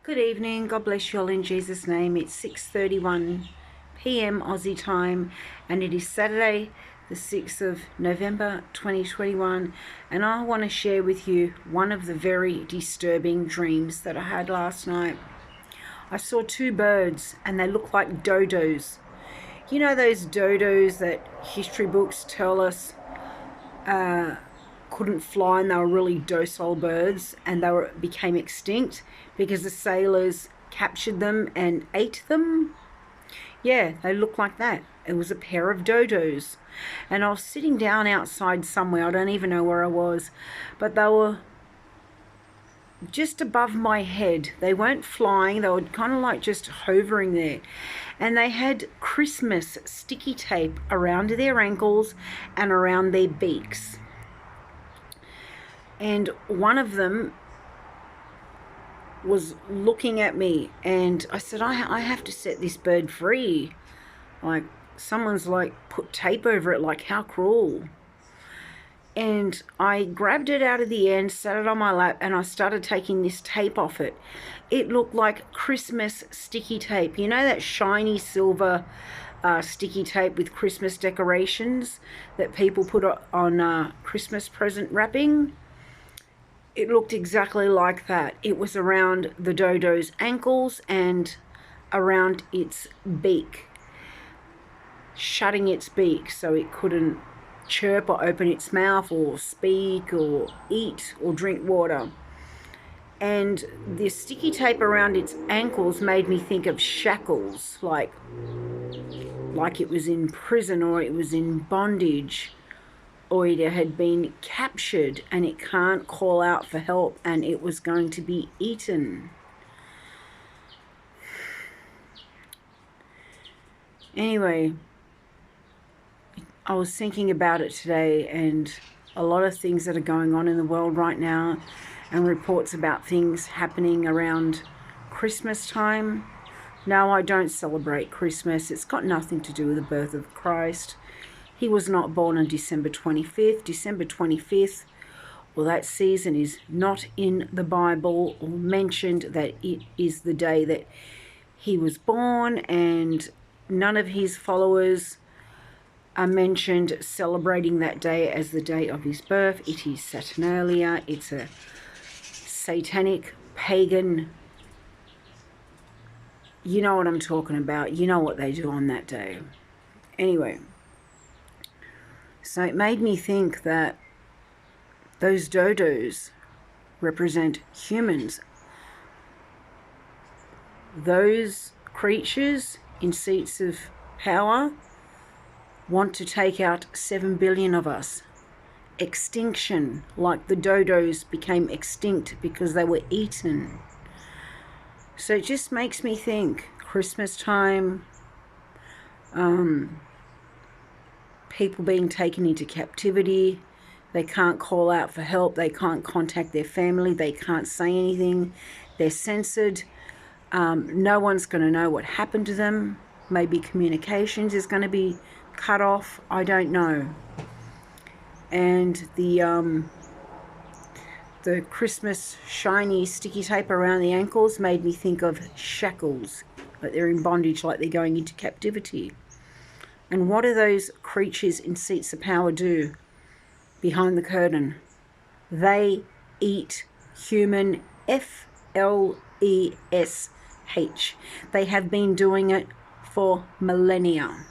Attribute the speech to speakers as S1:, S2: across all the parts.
S1: Good evening. God bless you all in Jesus' name. It's 6:31 p.m. Aussie time, and it is Saturday, the 6th of November 2021, and I want to share with you one of the very disturbing dreams that I had last night. I saw two birds, and they looked like dodos. You know those dodos that history books tell us couldn't fly, and they were really docile birds, and they became extinct because the sailors captured them and ate them. Yeah, they looked like that. It was a pair of dodos, and I was sitting down outside somewhere. I don't even know where I was, but they were just above my head. They weren't flying, they were kind of like just hovering there, and they had Christmas sticky tape around their ankles and around their beaks. And one of them was looking at me, and I said, I have to set this bird free. Like, someone's like put tape over it, like how cruel. And I grabbed it out of the end, set it on my lap, and I started taking this tape off it. It looked like Christmas sticky tape. You know that shiny silver sticky tape with Christmas decorations that people put on Christmas present wrapping? It looked exactly like that. It was around the dodo's ankles and around its beak, shutting its beak so it couldn't chirp or open its mouth or speak or eat or drink water. And the sticky tape around its ankles made me think of shackles, like it was in prison or it was in bondage, or it had been captured and it can't call out for help and it was going to be eaten. Anyway, I was thinking about it today, and a lot of things that are going on in the world right now, and reports about things happening around Christmas time. No, I don't celebrate Christmas. It's got nothing to do with the birth of Christ. He was not born on December 25th. December 25th, well, that season is not in the Bible or mentioned that it is the day that he was born, and none of his followers are mentioned celebrating that day as the day of his birth. It is Saturnalia. It's a satanic, pagan, you know what I'm talking about. You know what they do on that day. Anyway, so it made me think that those dodos represent humans. Those creatures in seats of power want to take out 7 billion of us. Extinction, like the dodos became extinct because they were eaten. So it just makes me think, Christmas time, people being taken into captivity, they can't call out for help, they can't contact their family, they can't say anything, they're censored. No one's going to know what happened to them. Maybe communications is going to be cut off, I don't know. And the Christmas shiny sticky tape around the ankles made me think of shackles, like they're in bondage, like they're going into captivity. And what do those creatures in seats of power do behind the curtain? They eat human flesh. They have been doing it for millennia.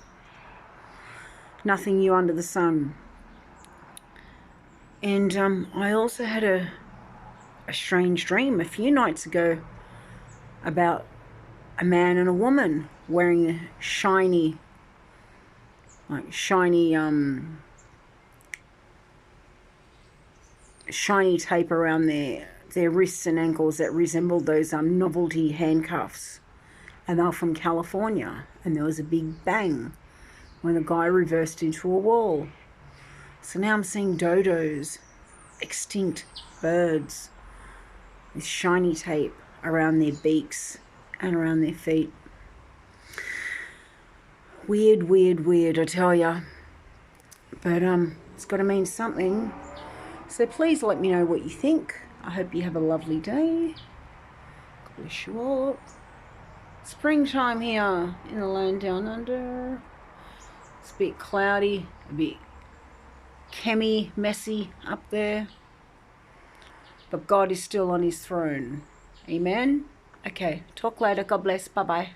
S1: Nothing new under the sun. And I also had a strange dream a few nights ago about a man and a woman wearing a shiny tape around their wrists and ankles that resembled those novelty handcuffs. And they were from California, and there was a big bang when the guy reversed into a wall. So now I'm seeing dodos, extinct birds, with shiny tape around their beaks and around their feet. Weird, weird, weird, I tell ya. But it's got to mean something. So please let me know what you think. I hope you have a lovely day. Wish you all springtime here in the land down under. It's a bit cloudy, a bit chemmy, messy up there. But God is still on his throne. Amen? Okay, talk later. God bless. Bye-bye.